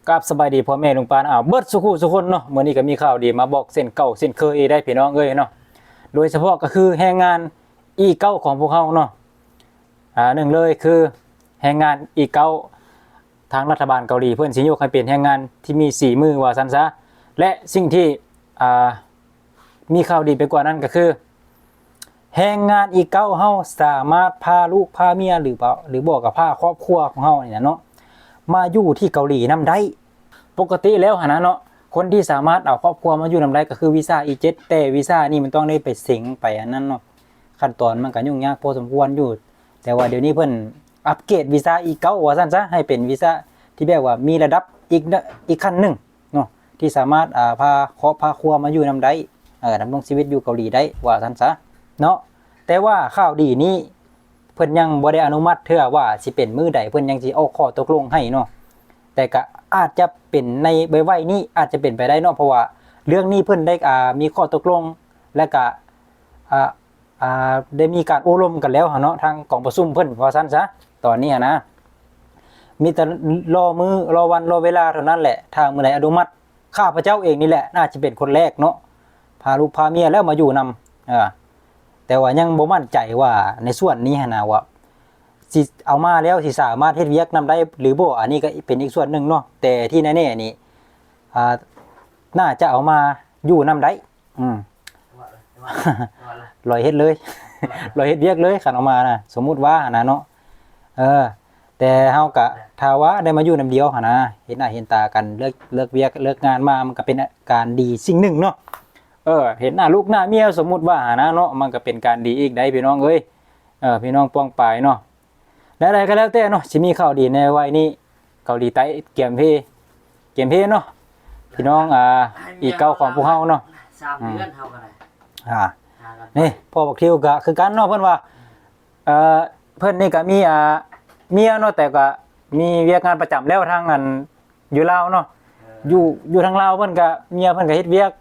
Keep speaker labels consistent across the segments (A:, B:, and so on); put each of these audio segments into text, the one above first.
A: กับสบายดีพ่อแม่ลุงปานเบิดสุคนเนาะมื้อนี้ก็มีข่าวดีมาบอกเส้นเก่าเส้นเคยได้พี่น้องเอ้ยเนาะโดยเฉพาะก็คือแรงงานอีเก้าของพวกเฮาเนาะหนึ่งเลยคือแรงงานอีเก้าทางรัฐบาลเกาหลีเพิ่นสิยกให้เป็นแรงงานที่มี4มือว่าซั่นซะและสิ่งที่มีข่าวดีไปกว่านั้นก็คือแรงงานอีเก้าเฮาสามารถพาลูกพาเมียหรือบอกกับพาครอบครัวของเฮาเนี่ยเนาะมาอยู่ที่เกาหลีนำได้ปกติแล้วนะเนาะคนที่สามารถเอาครอบครัวมาอยู่นำได้ก็คือวีซ่า E7 แต่วีซ่านี่มันต้องได้ไปสิงไปอันนั้นเนาะขั้นตอนมันก็ยุ่งยากพอสมควรอยู่แต่ว่าเดี๋ยวนี้เพิ่นอัปเกรดวีซ่า E9 ว่าซั่นซะให้เป็นวีซ่าที่แบบว่ามีระดับอีกขั้นหนึ่งเนาะที่สามารถพาครอบครัวมาอยู่นำได้ดำรงชีวิตอยู่เกาหลีได้ว่าซั่นซะเนาะแต่ว่าข่าวดีนี้เพิ่นยังบ่ได้อนุมัติเทื่อว่าสิเป็นมื้อใดเพิ่นยังสิออกข้อตกลงให้เนาะแต่ก็อาจจะเป็นในไวๆนี้อาจจะเป็นไปได้เนาะเพราะว่าเรื่องนี้เพิ่นได้มีข้อตกลงและก็ได้มีการอบรมกันแล้วเนาะทางกองประชุมเพิ่นว่าซั่นซะตอนนี้นะมีแต่รอวันรอเวลาเท่านั้นแหละทางมื้อใดอนุมัติข้าพเจ้าเองนี่แหละน่าจะเป็นคนแรกเนาะพาลูกพาเมียแล้วมาอยู่นำแต่ว่ายังบ่มั่นใจว่าในส่วนนี้นะว่าสิเอามาแล้วสิสามารถเฮ็ดเวียกนำได้หรือบ่อันนี้ก็เป็นอีกส่วนหนึ่งเนาะแต่ที่แน่ๆนี่น่าจะเอามาอยู่นำได้ลอยเฮ็ดเลยลอยเฮ็ดเวียกเลยคันเอามานะสมมุติว่านะเนาะแต่เฮาก็ถ้าว่าได้มาอยู่นำเดียวนะเห็นหน้าเห็นตากันเลิกเวียกเลิกงานมามันก็เป็นการดีสิ่งหนึ่งเนาะเห็นหน้าลูกหน้าเมียสมมุติว่านะเนาะมันก็เป็นการดีอีกได้พี่น้องเอ้ยพี่น้องป้องปายเนาะอะไรก็แล้วแต่เนาะสิมีข่าวดีในวัยนี้เกาหลีใต้เกมเพเนาะพี่น้องอีกเก้าของพวกเฮาเนาะ
B: 3 เดือนเฮาก็ได้
A: นี่พ่อบอกทิวก็คือกันเนาะเพิ่นว่าเพิ่นนี่ก็มีเมียเนาะแต่ก็มีเวียกงานประจำแล้วทางอันอยู่ลาวเนาะอยู่ทางลาวเพิ่นก็เมียเพิ่นก็เฮ็ดเวียก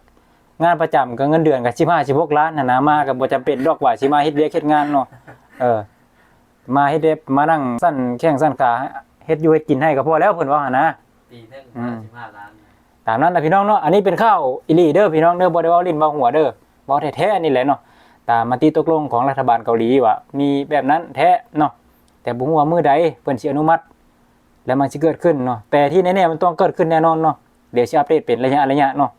A: งานประจำก็เงินเดือนก็15-16 ล้านนะมาก็บ่จำเป็นดอกว่าสิมาเฮ็ดเวียกเฮ็ดงานเนาะมาเฮ็ดมานั่งสั้นแข้งสั้นขาเฮ็ดอยู่เฮ็ดกินให้ก็พอแล้วเพิ่นว่านะ
B: ปีนึง15 ล้าน
A: ตามนั้นนะพี่น้องเนาะอันนี้เป็นข้าวอีหลีเด้อพี่น้องเด้อบ่ได้เว้าลิ้นเว้าหัวเด้อเว้าแท้ๆนี่แหละเนาะตามมติตกลงของรัฐบาลเกาหลีว่ามีแบบนั้นแท้เนาะแต่บ่ฮู้ว่ามื้อใดเพิ่นสิอนุมัติแล้วมันสิเกิดขึ้นเนาะแต่ที่แน่ๆมันต้องเกิดขึ้นแน่นอนเนาะเดี๋ยวสิอัปเดตเป็นระยะเนาะ